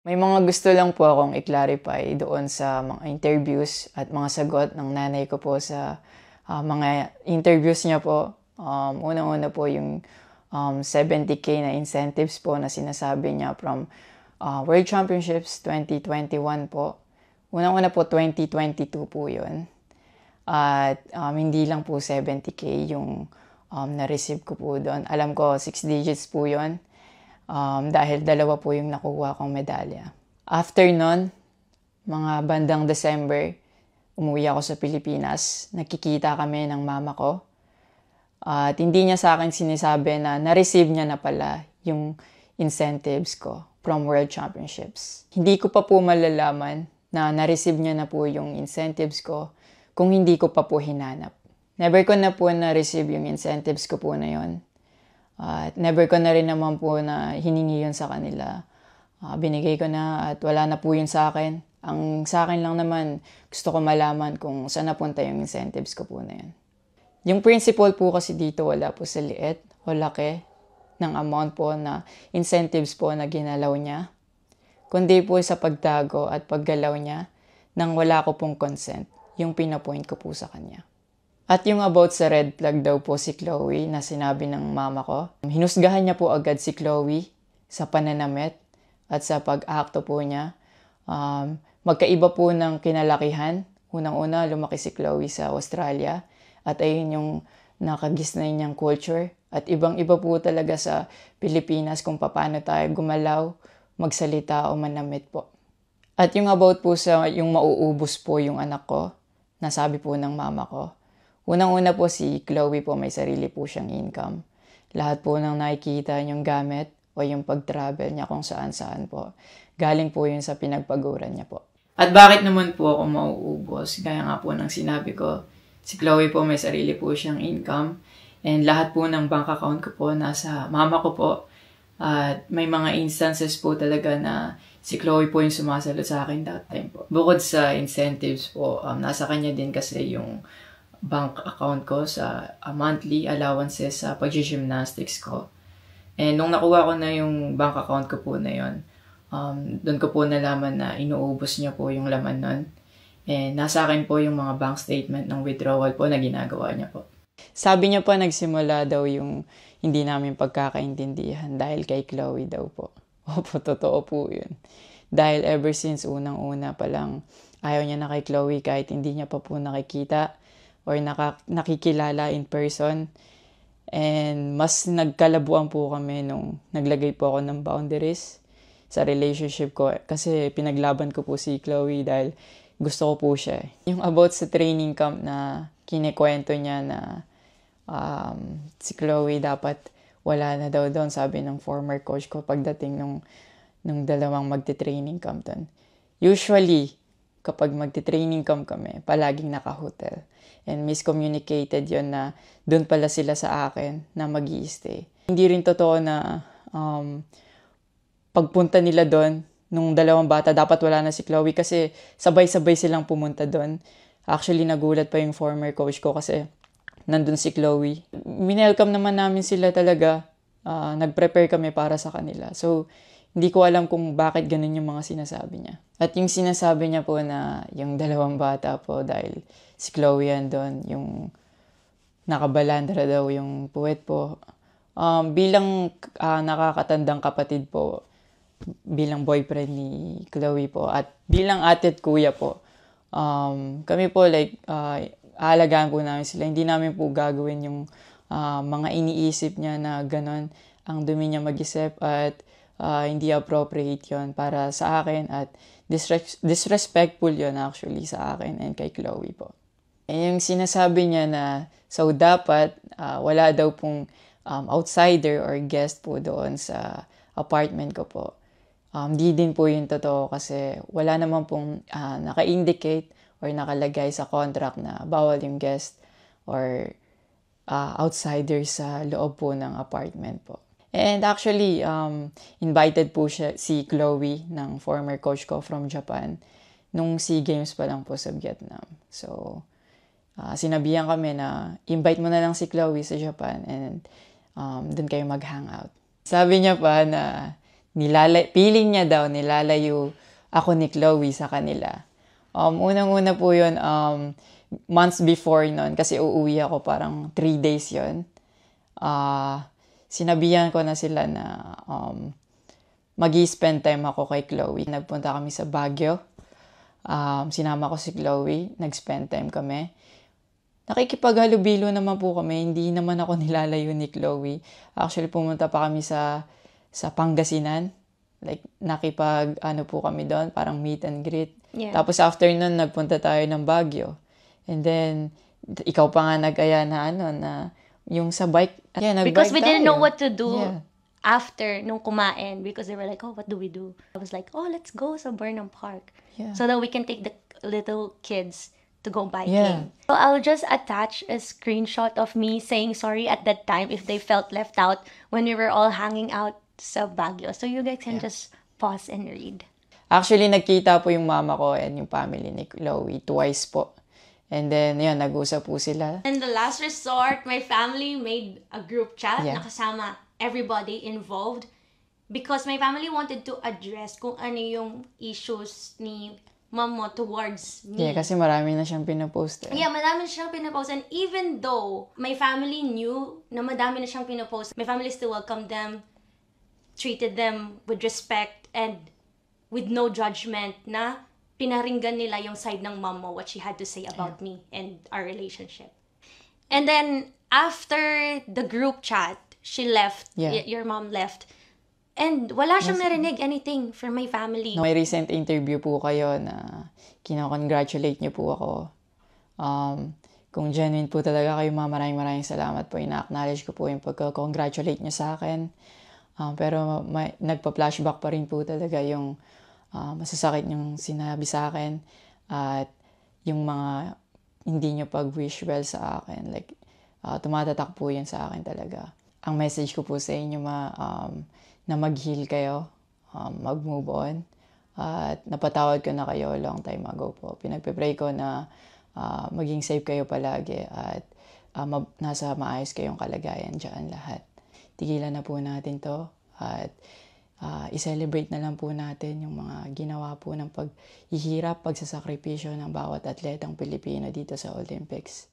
May mga gusto lang po akong i-clarify doon sa mga interviews at mga sagot ng nanay ko po sa mga interviews niya po. Unang-una po yung 70K na incentives po na sinasabi niya from World Championships 2021 po. Unang-una po 2022 po yun. At hindi lang po 70K yung na-receive ko po doon. Alam ko 6 digits po yun. Dahil dalawa po yung nakuha kong medalya. After nun, mga bandang December, umuwi ako sa Pilipinas. Nakikita kami ng mama ko. At hindi niya sa akin sinasabi na na-receive niya na pala yung incentives ko from World Championships. Hindi ko pa po malalaman na na-receive niya na po yung incentives ko kung hindi ko pa po hinanap. Never ko na po na-receive yung incentives ko po na yon. At never ko na rin naman po na hiningi yun sa kanila. Binigay ko na at wala na po yun sa akin. Ang sa akin lang naman, gusto ko malaman kung saan napunta yung incentives ko po na yun. Yung principle po kasi dito wala po sa liit o laki ng amount po na incentives po na ginalaw niya. Kundi po sa pagtago at paggalaw niya nang wala ko pong consent, yung pinapoint ko po sa kanya. At yung about sa red flag daw po si Chloe na sinabi ng mama ko, hinusgahan niya po agad si Chloe sa pananamit at sa pag-akto po niya. Magkaiba po ng kinalakihan. Unang-una, lumaki si Chloe sa Australia at ayun yung nakagisnay niyang culture. At ibang-iba po talaga sa Pilipinas kung paano tayo gumalaw, magsalita o manamit po. At yung about po sa yung mauubos po yung anak ko, nasabi po ng mama ko. Unang-una po si Chloe po may sarili po siyang income. Lahat po ng nakikita niyong gamit o yung pag-travel niya kung saan-saan po. Galing po yun sa pinagpaguran niya po. At bakit naman po ako mauubos? Gaya nga po ng sinabi ko, si Chloe po may sarili po siyang income. And lahat po ng bank account ko po nasa mama ko po. At may mga instances po talaga na si Chloe po yung sumasagot sa akin that time po. Bukod sa incentives po, nasa kanya din kasi yung bank account ko sa monthly allowances sa pag-gymnastics ko. And nung nakuha ko na yung bank account ko po na yun, doon ko po nalaman na inuubos niya po yung laman nun. And nasa akin po yung mga bank statement ng withdrawal po na ginagawa niya po. Sabi niya pa nagsimula daw yung hindi namin pagkakaintindihan dahil kay Chloe daw po. Opo, totoo po yun. Dahil ever since unang-una pa lang, ayaw niya na kay Chloe kahit hindi niya pa po nakikita or nakikilala in person. And mas nagkalabuan po kami nung naglagay po ako ng boundaries sa relationship ko. Kasi pinaglaban ko po si Chloe dahil gusto ko po siya. Yung about sa training camp na kinikwento niya na si Chloe dapat wala na daw doon, sabi ng former coach ko pagdating nung dalawang magte-training camp doon. Usually, kapag magte-training camp kami, palaging naka-hotel. And miscommunicated yon na doon pala sila sa akin na mag-i-stay. Hindi rin totoo na pagpunta nila doon, nung dalawang bata, dapat wala na si Chloe kasi sabay-sabay silang pumunta doon. Actually, nagulat pa yung former coach ko kasi nandun si Chloe. Minelcome naman namin sila talaga. Nag-prepare kami para sa kanila. So, hindi ko alam kung bakit ganun yung mga sinasabi niya. At yung sinasabi niya po na yung dalawang bata po dahil si Chloe andun, yung nakabalandra daw yung puwet po. Bilang nakakatandang kapatid po, bilang boyfriend ni Chloe po, at bilang ate at kuya po, kami po aalagaan po namin sila. Hindi namin po gagawin yung mga iniisip niya na ganon. Ang dumi niya mag-isip at hindi appropriate yon para sa akin at disrespectful yon actually sa akin and kay Chloe po. And yung sinasabi niya na so dapat wala daw pong outsider or guest po doon sa apartment ko po. Di din po yung totoo kasi wala naman pong naka-indicate or nakalagay sa contract na bawal yung guest or outsider sa loob po ng apartment po. And actually, invited po si Chloe ng former coach ko from Japan nung SEA Games pa lang po sa Vietnam. So, sinabihan kami na invite mo na lang si Chloe sa Japan and doon kayo mag-hangout. Sabi niya pa na feeling niya daw nilalayo ako ni Chloe sa kanila. Unang-una po yun, months before nun, kasi uuwi ako parang 3 days yun. Sinabihan ko na sila na mag-i-spend time ako kay Chloe. Nagpunta kami sa Baguio. Sinama ko si Chloe, nag-spend time kami. Nakikipaghalubilo naman po kami, hindi naman ako nilalayo ni Chloe. Actually, pumunta pa kami sa Pangasinan. Like, po kami doon, parang meet and greet. Yeah. Tapos after nun, nagpunta tayo ng Baguio. And then, ikaw pa nga nag-aya na yung sa bike. Yeah, nag-bike Because we didn't know tayo. what to do Yeah. after nung kumain, because they were like, oh, what do we do? I was like, oh, let's go sa Burnham Park. Yeah. So that we can take the little kids to go biking. Yeah. So I'll just attach a screenshot of me saying sorry at that time if they felt left out when we were all hanging out sa Baguio. So you guys can just pause and read. Actually, nagkita po yung mama ko and yung family ni Chloe twice po. And then, yun, nag-usap po sila. And the last resort, my family made a group chat Yeah. na kasama everybody involved because my family wanted to address kung ano yung issues ni mom mo towards me. Yeah, kasi marami na siyang pinapost. Yeah, madami na siyang pinapost. And even though my family knew na madami na siyang pinapost, my family still welcomed them, treated them with respect and with no judgment, na pinaringgan nila yung side ng mom mo, what she had to say about me and our relationship. And then, after the group chat, she left, your mom left, and wala siyang narinig anything from my family. May recent interview po kayo na kinakongratulate niyo po ako. Kung genuine po talaga kayo, maraming salamat po. Ina-acknowledge ko po yung pagka-congratulate niyo sa akin. Pero nagpa-flashback pa rin po talaga yung masasakit yung sinabi sa akin at yung mga hindi nyo pag-wish well sa akin. Like, tumatatak po yan sa akin talaga. Ang message ko po sa inyo na mag-heal kayo, mag-move on, at napatawad ko na kayo long time ago po. Pinagpe-pray ko na maging safe kayo palagi at nasa maayos kayong kalagayan dyan lahat. Tigilan na po natin to at i-celebrate na lang po natin yung mga ginawa po ng paghihirap, pagsasakripisyo ng bawat atletang Pilipino dito sa Olympics.